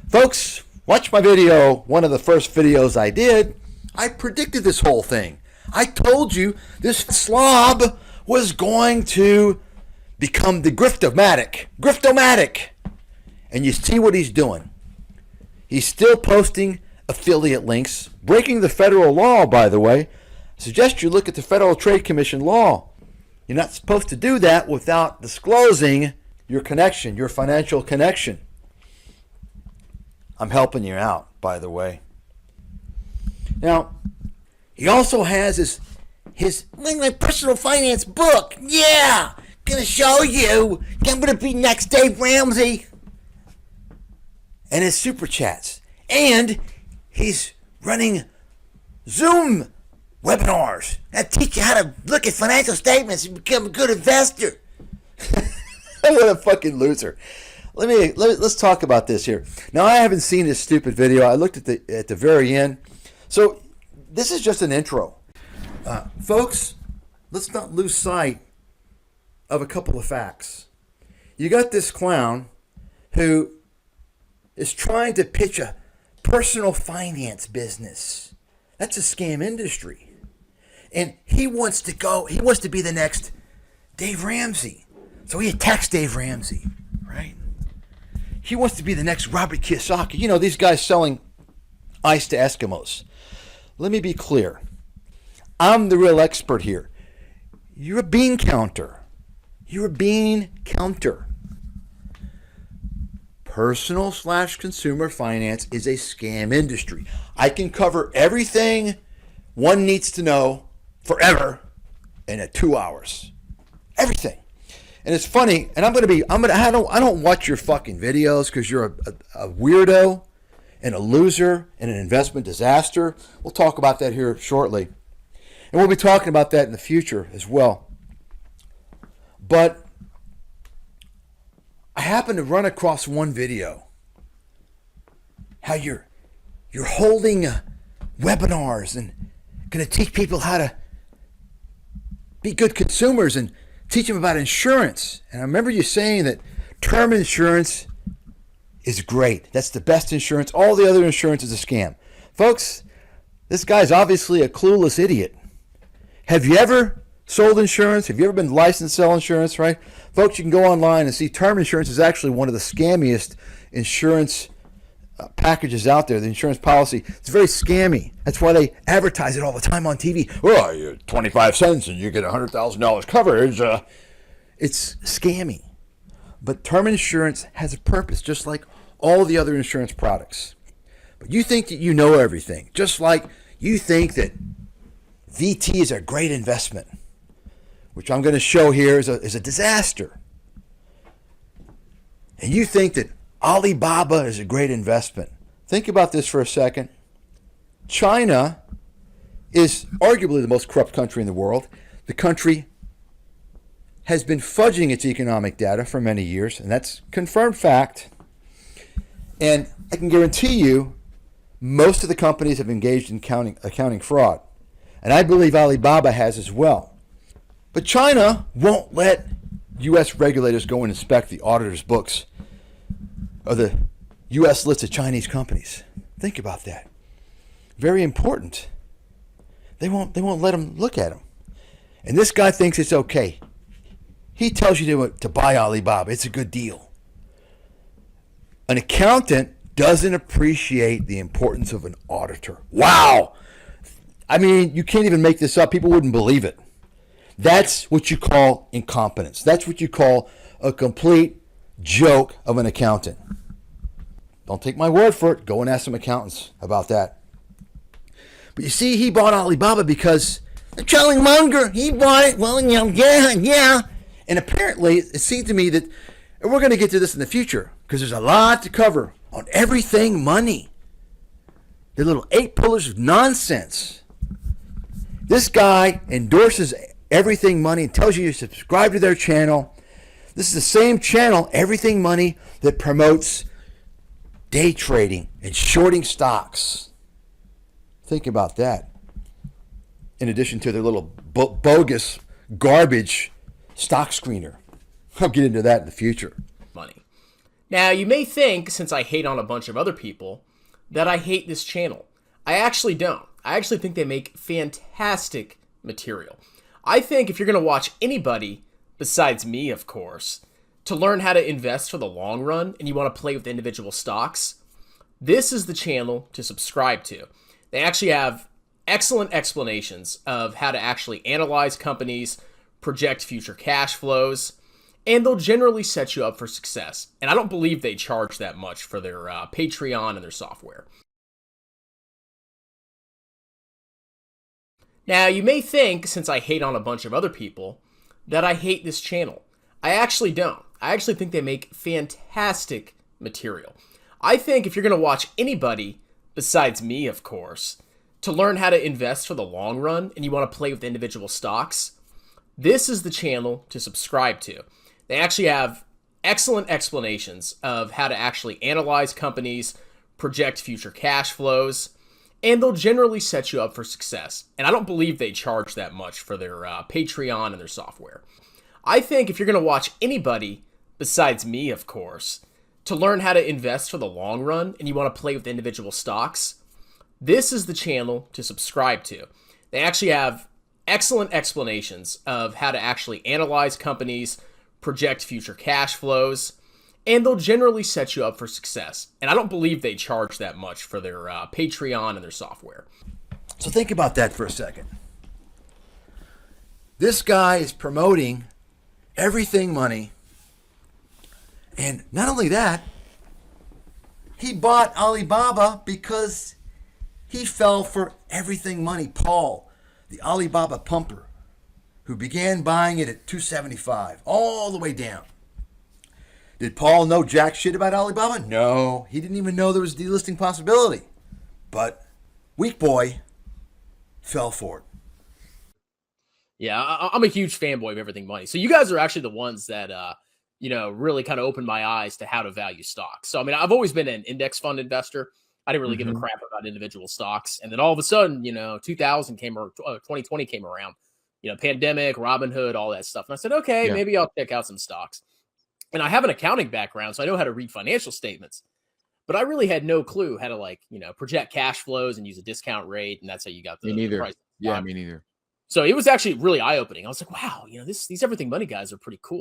Folks, watch my video, one of the first videos I did. I predicted this whole thing. I told you this slob was going to become the griftomatic. And you see what he's doing. He's still posting affiliate links, breaking the federal law, by the way. I suggest you look at the Federal Trade Commission law. You're not supposed to do that without disclosing your connection, your financial connection. I'm helping you out, by the way. Now, he also has his my personal finance book. Yeah, gonna show you. I'm gonna be next Dave Ramsey. And his super chats. And he's running Zoom webinars that teach you how to look at financial statements and become a good investor. What a fucking loser. Let's talk about this here. Now, I haven't seen this stupid video. I looked at the very end. So this is just an intro. Folks, let's not lose sight of a couple of facts. You got this clown who is trying to pitch a personal finance business. That's a scam industry. And he wants to be the next Dave Ramsey. So he attacks Dave Ramsey, right? He wants to be the next Robert Kiyosaki. You know, these guys selling ice to Eskimos. Let me be clear. I'm the real expert here. You're a bean counter. You're a bean counter. Personal/consumer finance is a scam industry. I can cover everything one needs to know forever in 2 hours. Everything. And it's funny, and I don't watch your fucking videos because you're a weirdo and a loser and an investment disaster. We'll talk about that here shortly. And we'll be talking about that in the future as well. But I happened to run across one video. How you're holding webinars and going to teach people how to be good consumers and teach them about insurance. And I remember you saying that term insurance is great. That's the best insurance. All the other insurance is a scam. Folks, this guy's obviously a clueless idiot. Have you ever sold insurance? Have you ever been licensed to sell insurance, right? Folks, you can go online and see term insurance is actually one of the scammiest insurance packages out there, the insurance policy. It's very scammy. That's why they advertise it all the time on TV. Well, you're 25 cents and you get $100,000 coverage. It's scammy. But term insurance has a purpose, just like all the other insurance products. But you think that you know everything, just like you think that VT is a great investment, which I'm going to show here is a disaster. And you think that Alibaba is a great investment. Think about this for a second. China is arguably the most corrupt country in the world. The country has been fudging its economic data for many years, and that's confirmed fact. And I can guarantee you, most of the companies have engaged in accounting fraud. And I believe Alibaba has as well. But China won't let U.S. regulators go and inspect the auditor's books of the U.S. listed Chinese companies. Think about that. Very important. They won't let them look at them. And this guy thinks it's okay. He tells you to buy Alibaba. It's a good deal. An accountant doesn't appreciate the importance of an auditor. Wow. I mean, you can't even make this up. People wouldn't believe it. That's what you call incompetence. That's what you call a complete joke of an accountant. Don't take my word for it. Go and ask some accountants about that. But you see, he bought Alibaba because the Charlie Munger, he bought it. Well, yeah. And apparently, it seemed to me that, and we're going to get to this in the future, because there's a lot to cover on everything money. The little 8 pillars of nonsense. This guy endorses Everything Money and tells you to subscribe to their channel. This is the same channel, Everything Money, that promotes day trading and shorting stocks. Think about that. In addition to their little bogus garbage stock screener. I'll get into that in the future. Money. Now, you may think, since I hate on a bunch of other people, that I hate this channel. I actually don't. I actually think they make fantastic material. I think if you're going to watch anybody, besides me, of course, to learn how to invest for the long run and you want to play with individual stocks, this is the channel to subscribe to. They actually have excellent explanations of how to actually analyze companies, project future cash flows, and they'll generally set you up for success. And I don't believe they charge that much for their Patreon and their software. Now, you may think, since I hate on a bunch of other people, that I hate this channel. I actually don't. I actually think they make fantastic material. I think if you're going to watch anybody, besides me, of course, to learn how to invest for the long run and you want to play with individual stocks, this is the channel to subscribe to. They actually have excellent explanations of how to actually analyze companies, project future cash flows, and they'll generally set you up for success. And I don't believe they charge that much for their Patreon and their software. I think if you're going to watch anybody, besides me, of course, to learn how to invest for the long run and you want to play with individual stocks, this is the channel to subscribe to. They actually have excellent explanations of how to actually analyze companies, project future cash flows, and they'll generally set you up for success. And I don't believe they charge that much for their Patreon and their software. So think about that for a second. This guy is promoting everything money. And not only that, he bought Alibaba because he fell for everything money. Paul, the Alibaba pumper, who began buying it at $275 all the way down. Did Paul know jack shit about Alibaba? No, he didn't even know there was a delisting possibility. But weak boy fell for it. Yeah, I'm a huge fanboy of everything money. So you guys are actually the ones that, really kind of opened my eyes to how to value stocks. So, I mean, I've always been an index fund investor. I didn't really give a crap about individual stocks. And then all of a sudden, 2020 came around, pandemic, Robinhood, all that stuff. And I said, okay, maybe I'll check out some stocks. And I have an accounting background, so I know how to read financial statements. But I really had no clue how to project cash flows and use a discount rate. And that's how you got the, Me neither. the price. Yeah, me neither. So it was actually really eye-opening. I was like, wow, these everything money guys are pretty cool.